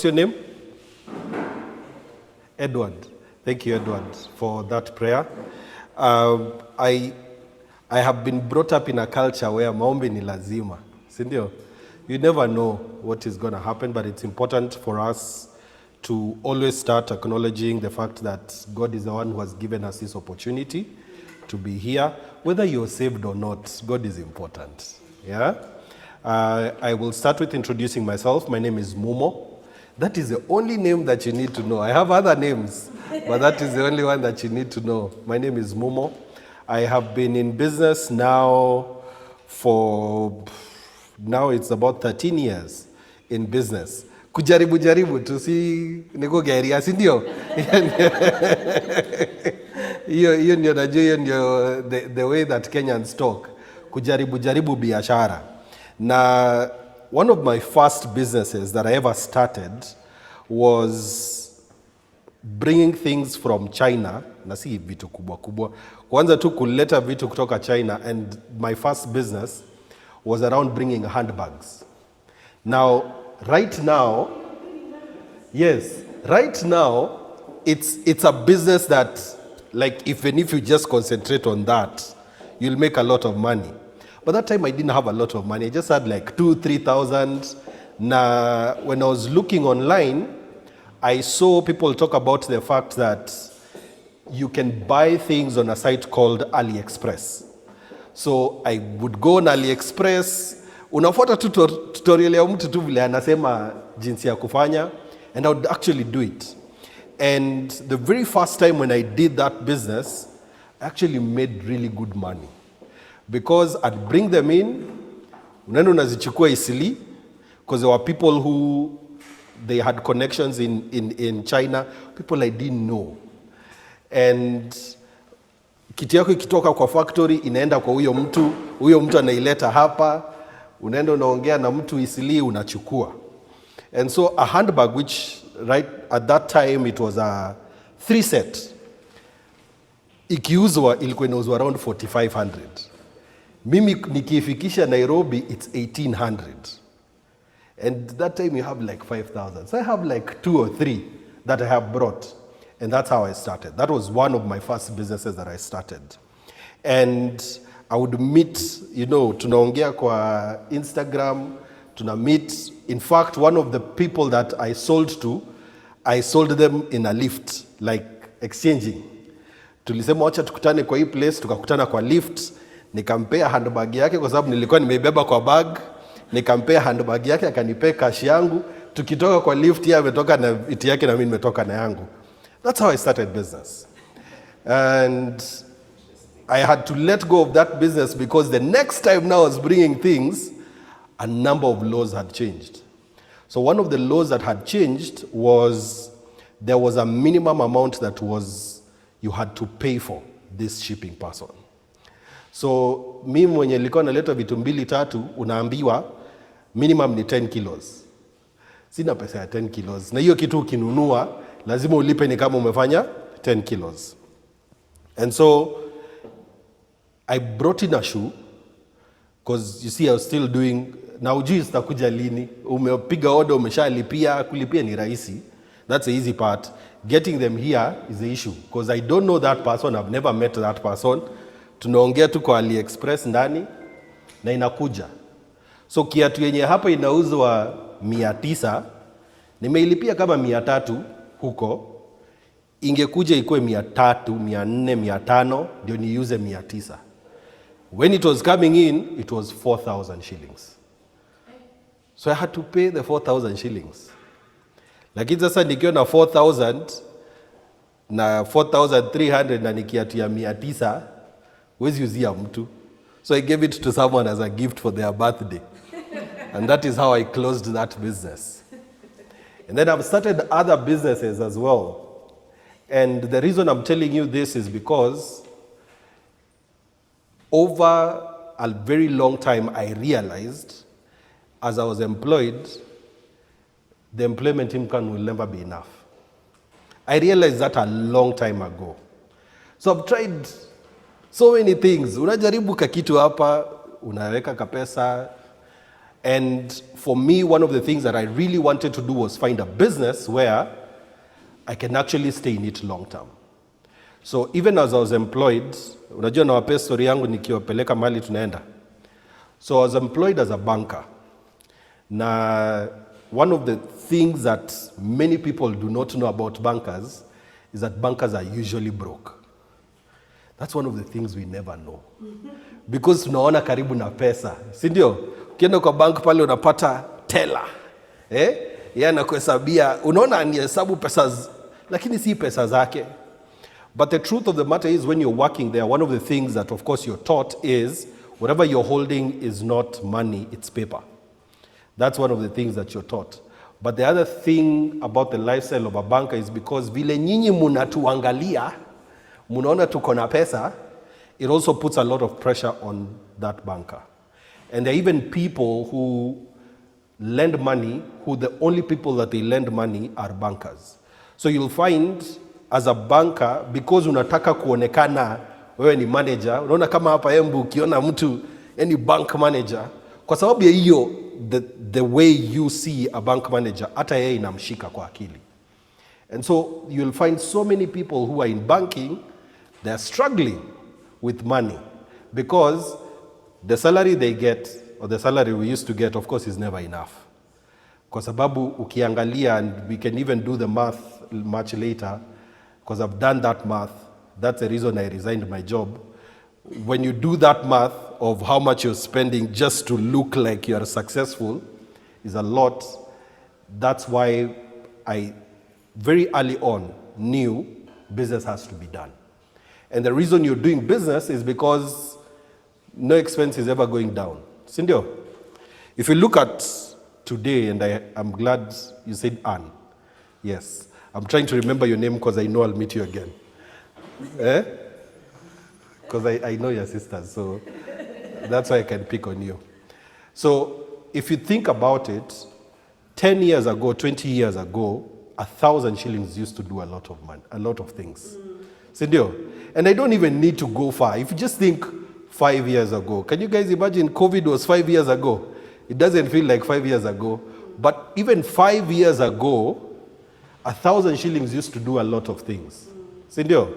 What's your name? Edward. Thank you, Edward, for that prayer. I have been brought up in a culture where maombi ni lazima. Sindio? You never know what is going to happen, but it's important for us to always start acknowledging the fact that God is the one who has given us this opportunity to be here. Whether you're saved or not, God is important. Yeah? I will start with introducing myself. My name is Mumo. That is the only name that you need to know. I have other names, but that is the only one that you need to know. My name is Mumo. I have been in business now it's about 13 years in business. Kujaribu to see niko geria, si ndio? Hiyo ndio najua the way that Kenyans talk. Kujaribu biashara. Na one of my first businesses that I ever started was bringing things from China, na si vitu kubwa. Kwanza tu kuleta vitu kutoka China, and my first business was around bringing handbags. Now, right now, it's a business that, like, even if you just concentrate on that, you'll make a lot of money. But that time I didn't have a lot of money. I just had like 2,000-3,000. Now, when I was looking online, I saw people talk about the fact that you can buy things on a site called AliExpress. So I would go on AliExpress, unafuata tutorial ya mtu tu vile anasema jinsi ya kufanya, and I would actually do it. And the very first time when I did that business, I actually made really good money. Because I'd bring them in, unaenda unazichukua easily, because there were people who, they had connections in China, people I didn't know. And kitu yako ikitoka kwa factory, inaenda kwa huyo mtu anaileta hapa, unaenda unaongea na mtu easily, unachukua. And so a handbag, which right at that time it was a 3 set, ikiuzwa ilikuwa inauzwa around 4,500. Mimi nikifikisha Nairobi, it's 1,800. And that time you have like 5,000. So I have like 2 or 3 that I have brought. And that's how I started. That was one of my first businesses that I started. And I would meet, tunaongea kwa Instagram, meet. In fact, one of the people that I sold to, I sold them in a lift, like exchanging. Tulisema wacha tukutane kwa hii place, tukakutana kwa lift. Nikampea handbag yake kwa sababu nilikuwa nimeibeba kwa bag. Nikampea handbag yake, akanipea cash yangu. Tukitoka kwa lift, yeye ametoka na iti yake na mimi nimetoka na yangu. That's how I started business. And I had to let go of that business because the next time now I was bringing things, a number of laws had changed. So one of the laws that had changed was there was a minimum amount that you had to pay for this shipping person. So mimi mwenye nilikuwa naleta vitu 2-3, unaambiwa minimum ni 10 kilos. Sina pesa ya 10 kilos. Na hiyo kitu ukinunua, lazima ulipe ni kama umefanya 10 kilos. And so I brought in a shoe, because you see I was still doing, na ujui zitakuja lini, umepiga order, umeshalipia, kulipia ni rahisi. That's the easy part. Getting them here is the issue, because I don't know that person, I've never met that person. Tunaongea tu kwa AliExpress ndani na inakuja. So kiatu yenye hapa inauzwa 900, nimeilipia kama 300 huko, ingekuja ikuwe 300, 400, 500, ndio niuze 900. When it was coming in, it was 4,000 shillings. So I had to pay the 4,000 shillings. Lakini sasa nikiwa na 4,000 na 4,300 na nikiatu ya 900, wezi uzia mtu. So I gave it to someone as a gift for their birthday. And that is how I closed that business. And then I've started other businesses as well. And the reason I'm telling you this is because over a very long time, I realized as I was employed, the employment income will never be enough. I realized that a long time ago. So I've tried so many things. Unajaribu kakitu hapa, unaweka kapesa, And for me, one of the things that I really wanted to do was find a business where I can actually stay in it long term. So even as I was employed, unajua nawapea story yangu nikiwapeleka mali tunaenda. So I was employed as a banker. Now, one of the things that many people do not know about bankers is that bankers are usually broke. That's one of the things we never know. Because tunaona karibu na pesa. Si ndio? Ukienda kwa bank pale unapata teller. Yeye anakuhesabia, unaona anihesabu pesa, lakini si pesa zake. But the truth of the matter is when you're working there, one of the things that of course you're taught is whatever you're holding is not money, it's paper. That's one of the things that you're taught. But the other thing about the lifestyle of a banker is because vile nyinyi munatuangalia, munaona tuko na pesa, it also puts a lot of pressure on that banker. And there are even people who lend money, who the only people that they lend money are bankers. So you'll find as a banker, because unataka kuonekana wewe ni manager, unaona kama hapa Embu ukiona mtu any bank manager, kwa sababu ya hiyo the way you see a bank manager, hata yeye inamshika kwa akili. And so you'll find so many people who are in banking, they're struggling with money because the salary they get, or the salary we used to get, of course, is never enough. Kwa sababu ukiangalia, and we can even do the math much later, because I've done that math, that's the reason I resigned my job. When you do that math of how much you're spending just to look like you're successful is a lot. That's why I very early on knew business has to be done. And the reason you're doing business is because no expense is ever going down. Sindio? If you look at today, and I'm glad you said Anne. Yes. I'm trying to remember your name because I know I'll meet you again. Because I know your sisters, so that's why I can pick on you. So if you think about it, 10 years ago, 20 years ago, 1,000 shillings used to do a lot of money, a lot of things. Sindio? And I don't even need to go far. If you just think 5 years ago, can you guys imagine COVID was 5 years ago? It doesn't feel like 5 years ago. But even 5 years ago, 1,000 shillings used to do a lot of things. Sindio?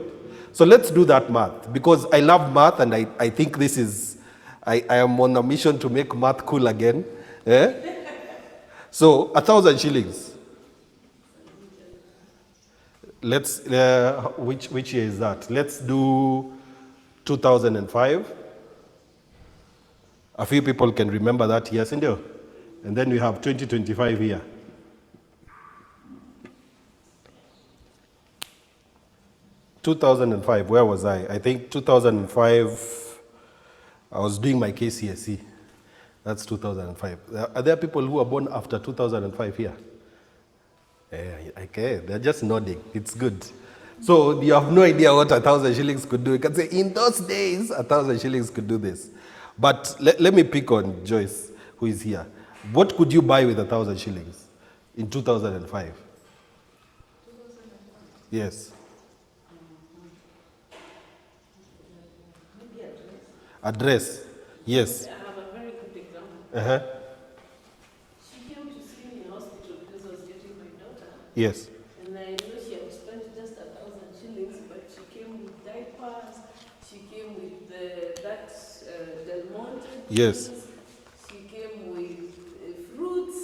So let's do that math, because I love math, and I think this is, I am on a mission to make math cool again. So 1,000 shillings. Let's, which year is that? Let's do 2005. A few people can remember that year, Sindio? And then we have 2025 here. (2005), where was I? I think 2005, I was doing my KCSE. That's 2005. Are there people who are born after 2005 here? Okay, they're just nodding. It's good. So you have no idea what 1,000 shillings could do. You can say, in those days, 1,000 shillings could do this. But let me pick on Joyce, who is here. What could you buy with 1,000 shillings in 2005? Yes. Address. Yes. I have a very good example. She came to see me in hospital because I was getting my daughter. Yes. And I know she had spent just 1,000 shillings, but she came with diapers. She came with that Del Monte. Yes. She came with fruits.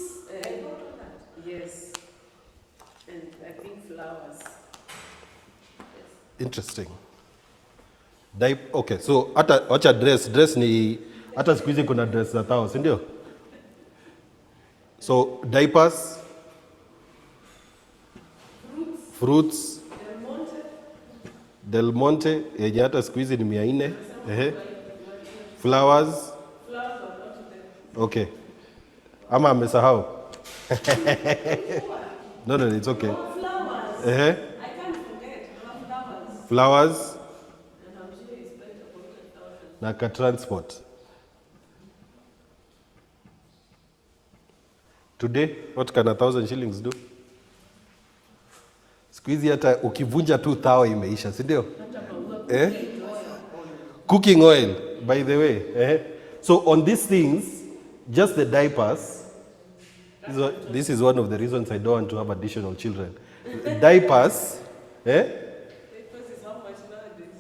Yes. And I think flowers. Yes. Interesting. Okay, so wacha dress ni hata siku hizi kuna dress za tao, si ndio? So diapers, fruits, Del Monte yenye hata siku hizi ni 400. Flowers. Okay. Ama amesahau. No, it's okay. Flowers. I can't forget. Flowers. Na ka transport. Today, what can 1,000 shillings do? Siku hizi hata ukivunja tu thao imeisha, si ndio? Cooking oil, by the way. So on these things, just the diapers. This is one of the reasons I don't want to have additional children. Diapers, eh? Diapers is how much nowadays?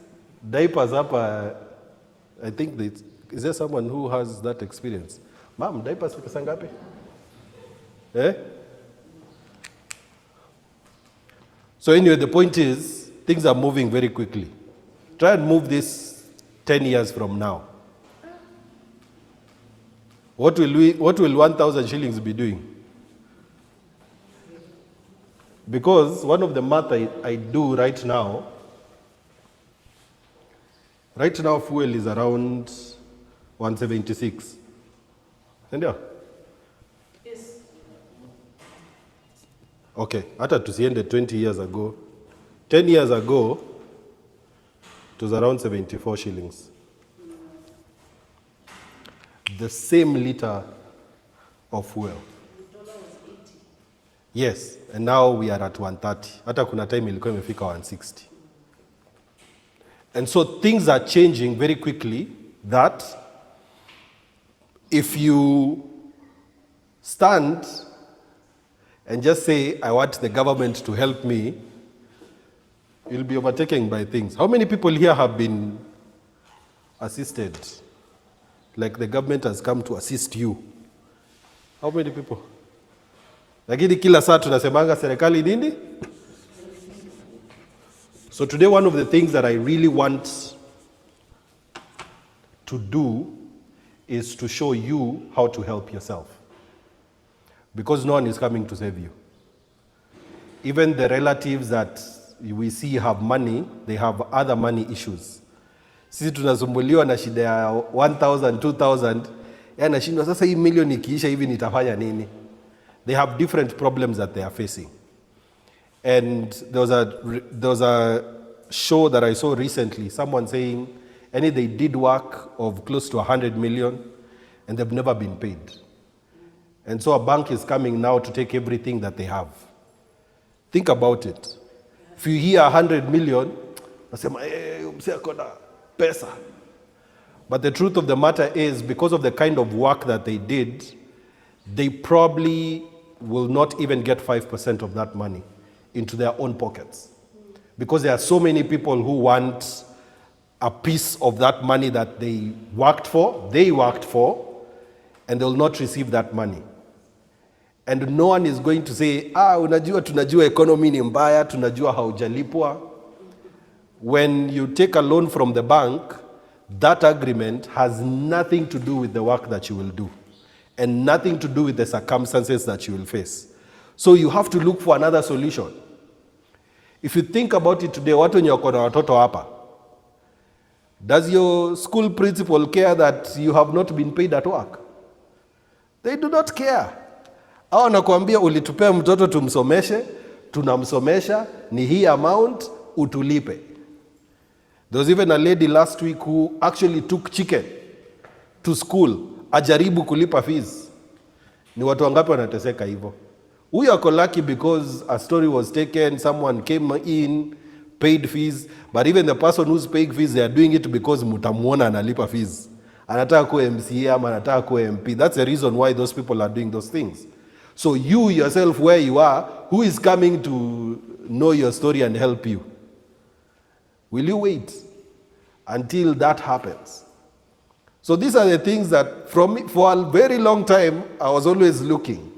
Diapers up, I think, is there someone who has that experience? Mom, diapers pesa ngapi? Eh? So anyway, the point is, things are moving very quickly. Try and move this 10 years from now. What will 1,000 shillings be doing? Because one of the math I do right now fuel is around 176. And yeah. Yes. Okay, hata tusiende 20 years ago. 10 years ago, it was around 74 shillings. The same liter of fuel. The dollar was 80. Yes, and now we are at 130. Hata kuna time ilikuwa imefika 160. And so things are changing very quickly that if you stand and just say, I want the government to help me, you'll be overtaken by things. How many people here have been assisted? Like the government has come to assist you. How many people? Lakini kila saa tunasemanga serikali nini? So today one of the things that I really want to do is to show you how to help yourself. Because no one is coming to save you. Even the relatives that we see have money, they have other money issues. Sisi tunasumbuliwa na shida ya 1,000, 2,000, anashindwa sasa hii milioni ikiisha hivi nitafanya nini? They have different problems that they are facing. And there was a show that I saw recently, someone saying, they did work of close to 100 million and they've never been paid. And so a bank is coming now to take everything that they have. Think about it. If you hear 100 million, nasema, mse akona pesa. But the truth of the matter is, because of the kind of work that they did, they probably will not even get 5% of that money into their own pockets. Because there are so many people who want a piece of that money that they worked for, and they will not receive that money. And no one is going to say, unajua tunajua economy ni mbaya, tunajua haujalipwa. When you take a loan from the bank, that agreement has nothing to do with the work that you will do and nothing to do with the circumstances that you will face. So you have to look for another solution. If you think about it today, watu wenye wako na watoto hapa, does your school principal care that you have not been paid at work? They do not care. Au nakwambia ulitupea mtoto tumsomeshe, tunamsomesha, ni hii amount, utulipe. There was even a lady last week who actually took chicken to school, ajaribu kulipa fees. Ni watu wangapi wanateseka hivyo? Huyu ako lucky because a story was taken, someone came in, paid fees, but even the person who's paying fees, they are doing it because mutamuona analipa fees. Anataka kuwa MCA ama anataka kuwa MP. That's the reason why those people are doing those things. So you yourself, where you are, who is coming to know your story and help you? Will you wait until that happens? So these are the things that for a very long time, I was always looking.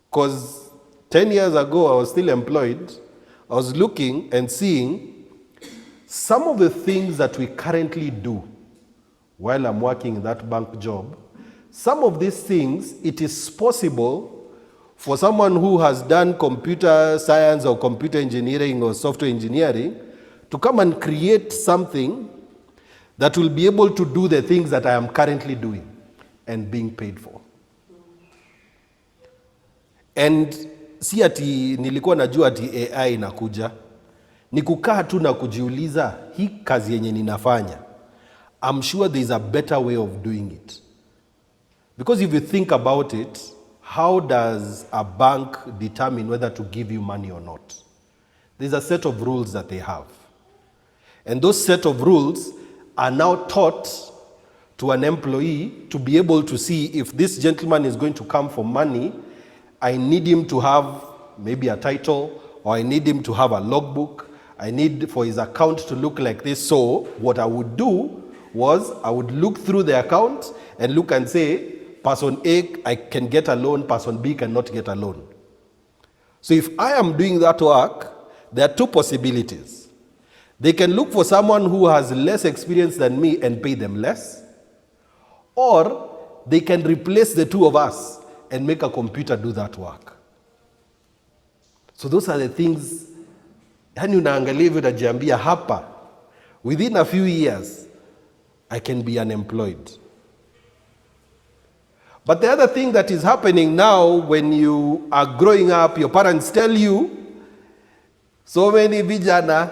Because 10 years ago, I was still employed. I was looking and seeing some of the things that we currently do while I'm working that bank job. Some of these things, it is possible for someone who has done computer science or computer engineering or software engineering to come and create something that will be able to do the things that I am currently doing and being paid for. And si ati nilikuwa najua ati AI inakuja. Ni kukaa tu na kujiuliza hii kazi yenye ninafanya. I'm sure there is a better way of doing it. Because if you think about it, how does a bank determine whether to give you money or not? There's a set of rules that they have. And those set of rules are now taught to an employee to be able to see if this gentleman is going to come for money, I need him to have maybe a title, or I need him to have a logbook. I need for his account to look like this. So what I would do was I would look through the account and look and say, person A, I can get a loan, person B cannot get a loan. So if I am doing that work, there are two possibilities. They can look for someone who has less experience than me and pay them less, or they can replace the two of us and make a computer do that work. So those are the things, yani unaangalia hivyo unajiambia hapa, within a few years, I can be unemployed. But the other thing that is happening now, when you are growing up, your parents tell you, so many vijana,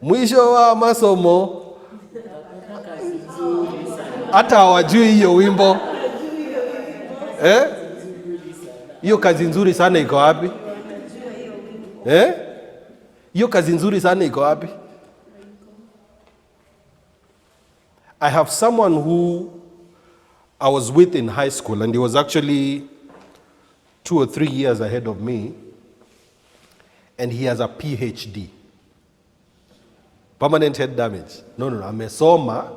mwisho wa masomo, hata hawajui hiyo wimbo. Hiyo kazi nzuri sana iko wapi? Hiyo kazi nzuri sana iko wapi? I have someone who I was with in high school, and he was actually 2 or 3 years ahead of me, and he has a PhD. Permanent head damage. No, amesoma,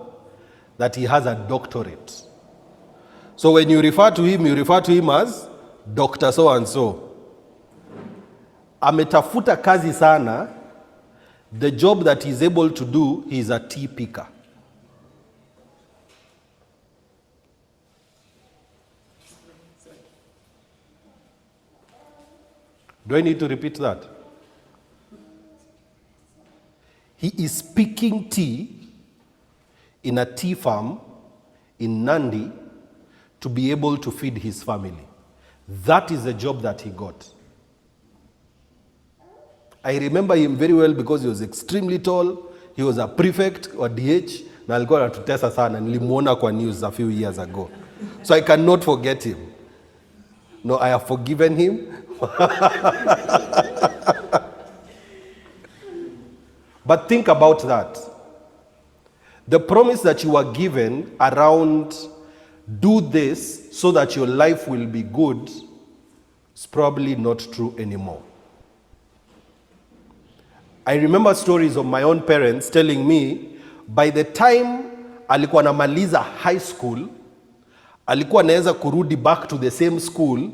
that he has a doctorate. So when you refer to him as Dr. So-and-so. Ametafuta kazi sana. The job that he's able to do, he's a tea picker. Do I need to repeat that? He is picking tea in a tea farm in Nandi to be able to feed his family. That is the job that he got. I remember him very well because he was extremely tall. He was a prefect or DH, na alikuwa anatutesa sana. Nilimuona kwa news a few years ago. So I cannot forget him. No, I have forgiven him. But think about that. The promise that you were given around do this so that your life will be good is probably not true anymore. I remember stories of my own parents telling me by the time alikuwa namaliza high school, alikuwa anaweza kurudi back to the same school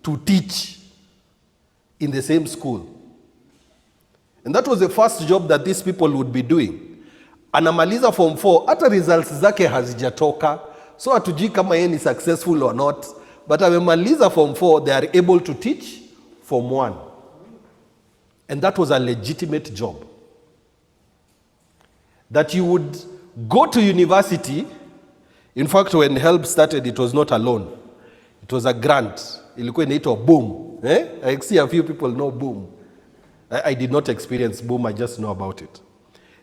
to teach in the same school. And that was the first job that these people would be doing. Anamaliza form 4, hata results zake hazijatoka, so hatujui kama yeye ni successful or not, but amemaliza form 4, they are able to teach form 1. And that was a legitimate job. That you would go to university. In fact, when HELB started, it was not a loan. It was a grant. Ilikuwa inaitwa boom. I see a few people know boom. I did not experience boom, I just know about it.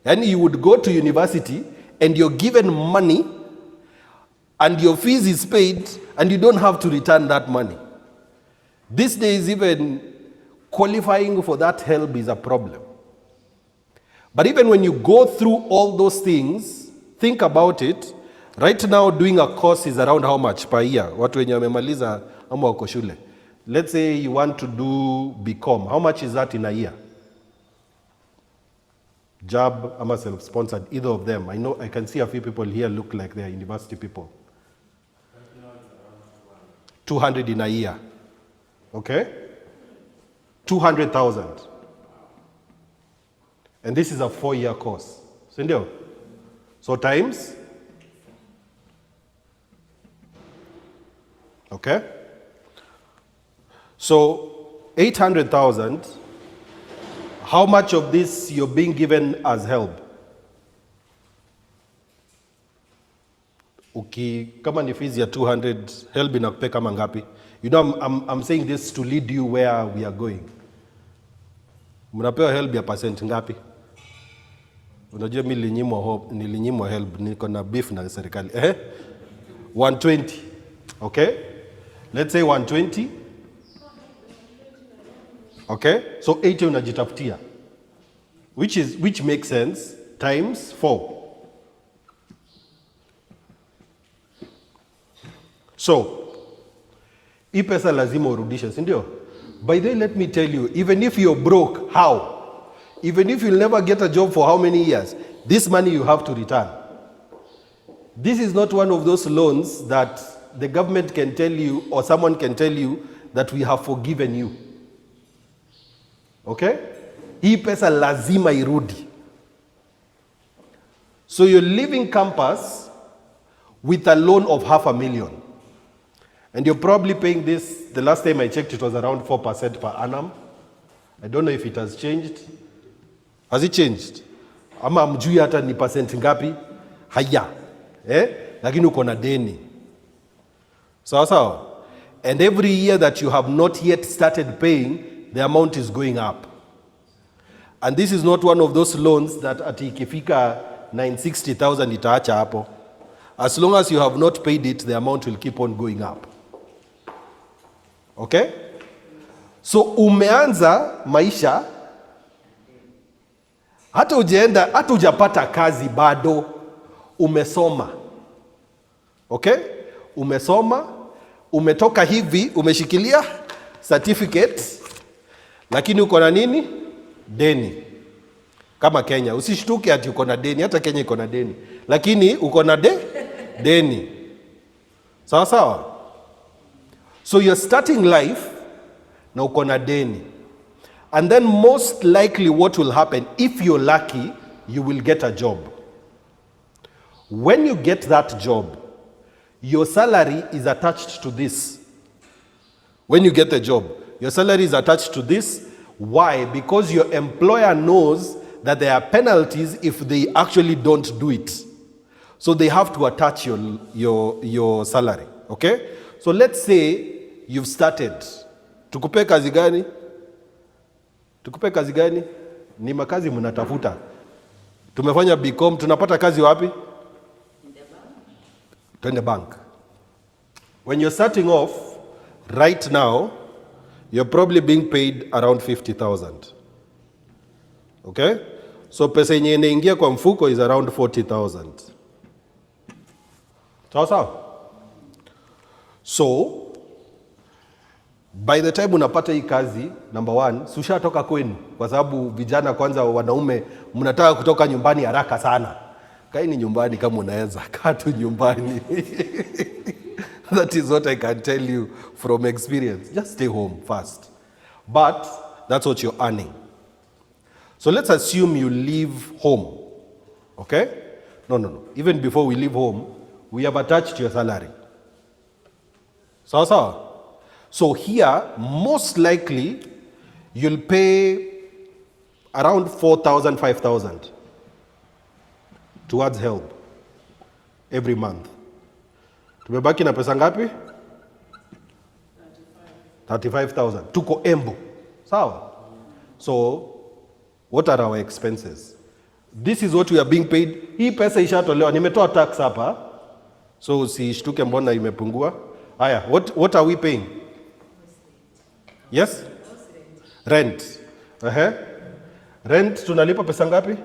And you would go to university and you're given money and your fees is paid and you don't have to return that money. These days, even qualifying for that HELB is a problem. But even when you go through all those things, think about it. Right now, doing a course is around how much per year? Watu wenye wamemaliza ama wako shule. Let's say you want to do BCom. How much is that in a year? JAB, ama self-sponsored, either of them. I know I can see a few people here look like they are university people. 200 in a year. Okay? 200,000. And this is a 4-year course. Sindio? So times. Okay? So 800,000, how much of this you're being given as help? Kama ni fees ya 200, help inakupea kama ngapi? You know, I'm saying this to lead you where we are going. Mnapewa help ya percent ngapi? Unajua mimi nilinyimwa help, niko na beef na serikali. 120. Okay? Let's say 120. Okay? So 80 unajitafutia. Which makes sense, times 4. So hii pesa lazima urudishe, si ndio? By the way, let me tell you, even if you're broke, how? Even if you'll never get a job for how many years, this money you have to return. This is not one of those loans that the government can tell you or someone can tell you that we have forgiven you. Okay? Hii pesa lazima irudi. So you're leaving campus with a loan of $500,000. And you're probably paying this, the last time I checked, it was around 4% per annum. I don't know if it has changed. Has it changed? Ama mjui hata ni percent ngapi? Haya. Lakini uko na deni. Sawa. And every year that you have not yet started paying, the amount is going up. And this is not one of those loans that ati ikifika 960,000 itaacha hapo. As long as you have not paid it, the amount will keep on going up. Okay? So umeanza maisha, hata hujapata kazi bado, umesoma. Okay? Umesoma, umetoka hivi, umeshikilia certificate, lakini uko na nini? Deni. Kama Kenya, usishtuke ati uko na deni, hata Kenya iko na deni. Lakini uko na deni. Sawa? So you're starting life na uko na deni. And then most likely what will happen, if you're lucky, you will get a job. When you get that job, your salary is attached to this. When you get the job, your salary is attached to this. Why? Because your employer knows that there are penalties if they actually don't do it. So they have to attach your salary. Okay? So let's say you've started. Tukupe kazi gani? Ni makazi mnatafuta. Tumefanya BCom, tunapata kazi wapi? In the bank. When you're starting off, right now, you're probably being paid around 50,000. Okay? So pesa yenye inaingia kwa mfuko is around 40,000. Sawa? So, by the time unapata hii kazi, number one, sushatoka kwenu. Kwa sababu vijana kwanza wanaume, mnataka kutoka nyumbani haraka sana. Kaini nyumbani kama unaweza, kaa tu nyumbani. That is what I can tell you from experience. Just stay home first. But that's what you're earning. So let's assume you leave home. Okay? No. Even before we leave home, we have attached your salary. Sawa? So here, most likely, you'll pay around 4,000, 5,000 towards help every month. Tumebaki na pesa ngapi? 35,000. Tuko Embu. Sawa? So, what are our expenses? This is what we are being paid. Hii pesa ishatolewa. Nimetoa tax hapa. So, usishtuke mbona imepungua. Haya, what are we paying? Yes? Rent. Rent tunalipa pesa ngapi?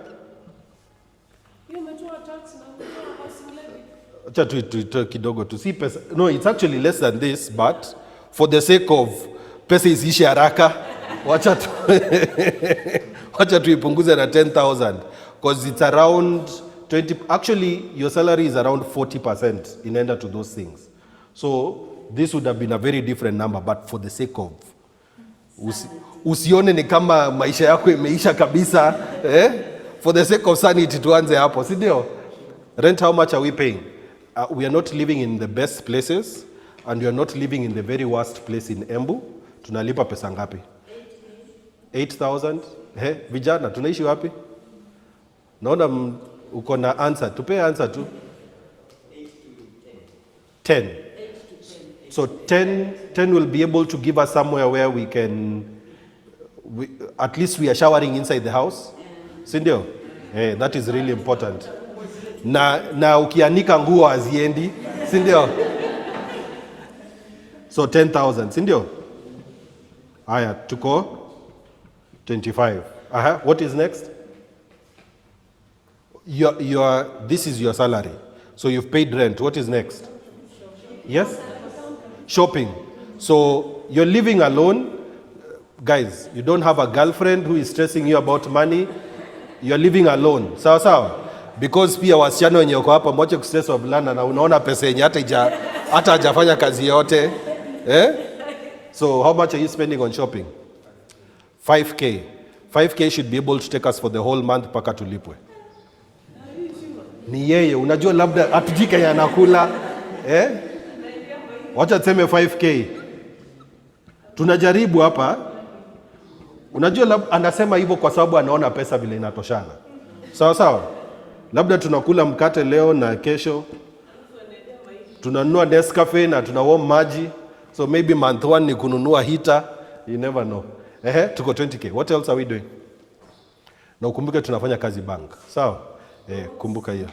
Acha tu kidogo tu. Si pesa. No, it's actually less than this, but for the sake of pesa isiishe haraka, wacha tuipunguze na 10,000 because it's around 20. Actually, your salary is around 40% inaenda to those things. So this would have been a very different number, but for the sake of usione ni kama maisha yako imeisha kabisa, for the sake of sanity tuanze hapo, si ndio? Rent, how much are we paying? We are not living in the best places and we are not living in the very worst place in Embu. Tunalipa pesa ngapi? 8,000. Vijana tunaishi wapi? Naona uko na answer. Tupe answer tu. 10. So 10 will be able to give us somewhere where we can, at least we are showering inside the house. Sindio? That is really important. Na ukianika nguo haziendi. Sindio? So 10,000. Sindio? Aya, tuko 25. What is next? This is your salary. So you've paid rent. What is next? Yes? shopping. So you're living alone. Guys, you don't have a girlfriend who is stressing you about money. You're living alone. Sawa sawa? Because pia wasichana wenye wako hapa mwache kustress wavulana na unaona pesa yenye hata hajafanya kazi yote. So how much are you spending on shopping? 5K. 5K should be able to take us for the whole month paka tulipwe. Ni yeye, unajua labda atujike ya nakula. Wacha tuseme 5K. Tunajaribu hapa. Unajua anasema hivyo kwa sababu anaona pesa vile inatoshana. Sawa sawa? Labda tunakula mkate leo na kesho tunanunua Nescafe na tunawarm maji. So maybe month 1 ni kununua heater. You never know. Tuko 20K. What else are we doing? Na ukumbuke tunafanya kazi bank. Sawa? Kumbuka hiyo.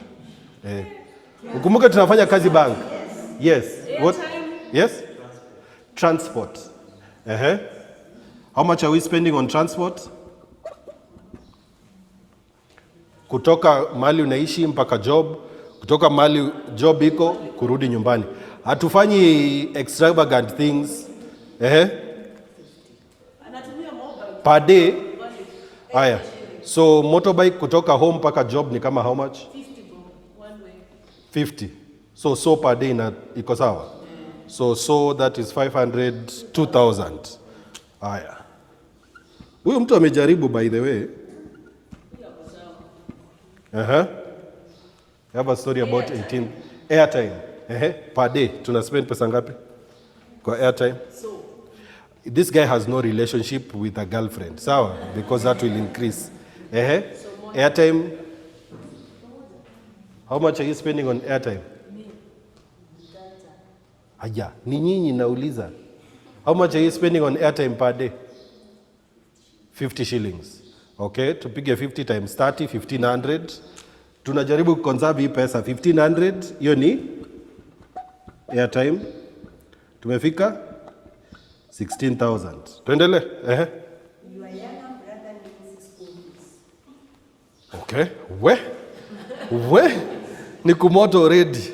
Ukumbuke tunafanya kazi bank. Yes. What? Yes? Transport. How much are we spending on transport? Kutoka mahali unaishi mpaka job, kutoka mahali job iko kurudi nyumbani. Hatufanyi extravagant things. Per day. Haya. So motorbike kutoka home mpaka job ni kama how much? 50 one way. 50. So per day na iko sawa. So that is 500, 2000. Haya. Huyu mtu amejaribu by the way. I have a story about 18 airtime. Per day tuna spend pesa ngapi kwa airtime? So this guy has no relationship with a girlfriend. Sawa? Because that will increase. Airtime. How much are you spending on airtime? Aya, ni nyinyi nauliza. How much are you spending on airtime per day? 50 shillings. Okay, tupige 50 times 30, 1500. Tunajaribu kuconserve hii pesa. 1500, hiyo ni airtime. Tumefika 16,000. Tuendelee. Okay, we ni kumoto already.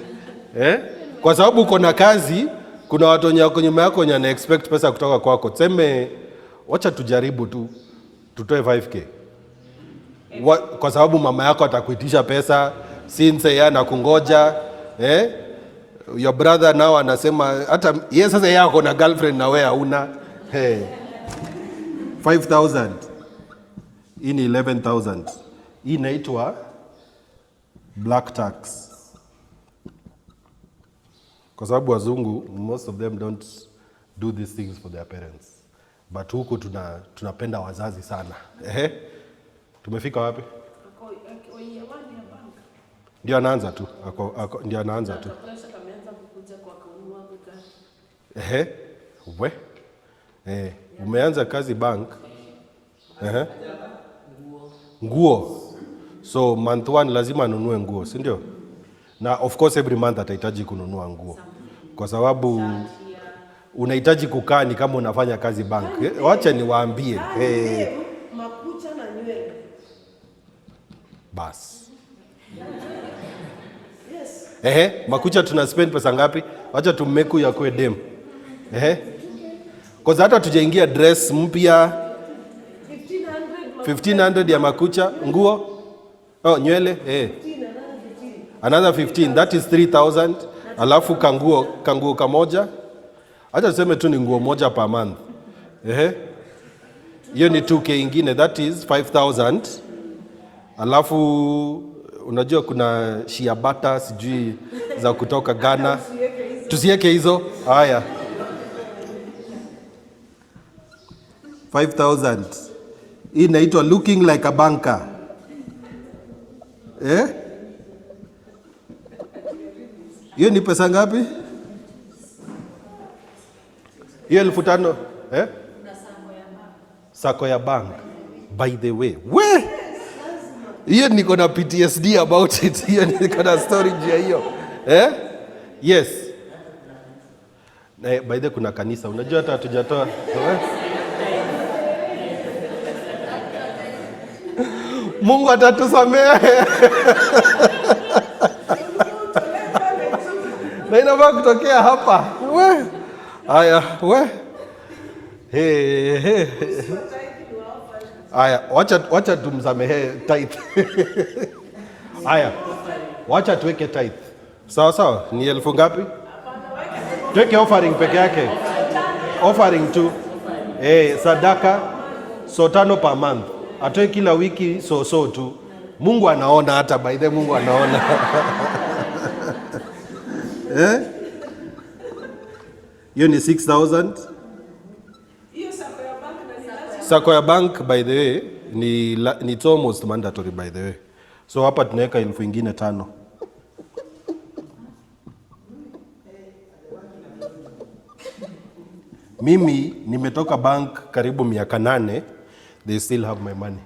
Kwa sababu uko na kazi, kuna watu wenye wako nyuma yako wenye expect pesa kutoka kwako. Tuseme wacha tujaribu tu tutoe 5K. Kwa sababu mama yako atakuitisha pesa since yeye anakungoja. Your brother now anasema hata yeye sasa yeye ako na girlfriend na wewe hauna. 5,000. Hii ni 11,000. Hii inaitwa black tax. Kwa sababu wazungu most of them don't do these things for their parents. But huku tunapenda wazazi sana. Tumefika wapi? Ndio anaanza tu. Ndio anaanza tu. Umeanza kazi bank. Nguo. So month 1 lazima anunue nguo, si ndio? Na of course every month atahitaji kununua nguo. Kwa sababu unahitaji kukaa ni kama unafanya kazi bank. Wacha niwaambie. Makucha na nywele. Bas. Yes. Makucha tuna spend pesa ngapi? Wacha tumeku ya kwe dem. Kwa hata tujaingia dress mpya 1500 ya makucha, nguo, nywele, another 15, that is 3000. Alafu kanguo kamoja. Acha tuseme tu ni nguo moja per month. Hiyo ni 2K ingine, that is 5000. Alafu unajua kuna shea butter sijui za kutoka Ghana. Tusiweke hizo. Haya. 5,000. Hii inaitwa looking like a banker. Hiyo ni pesa ngapi? Hiyo 1500. Sako ya bank. By the way. Hiyo niko na PTSD about it. Hiyo niko na story juu ya hiyo. Yes. By the way kuna kanisa. Unajua hata hatujatoa. Mungu atatusamehe. Na inafaa kutokea hapa. Aya, we. Hey. Aya, wacha tumsamehe tithe. Aya, wacha tuweke tithe. Sawa sawa, ni 1,000 ngapi? Tuweke offering peke yake. Offering tu. Sadaka so 5 per month. Atoe kila wiki so tu. Mungu anaona, hata by the Mungu anaona. Hiyo ni 6,000. Sako ya bank by the way ni it's almost mandatory by the way. So hapa tunaweka 1,000 ingine 5. Mimi nimetoka bank karibu miaka 8, they still have my money.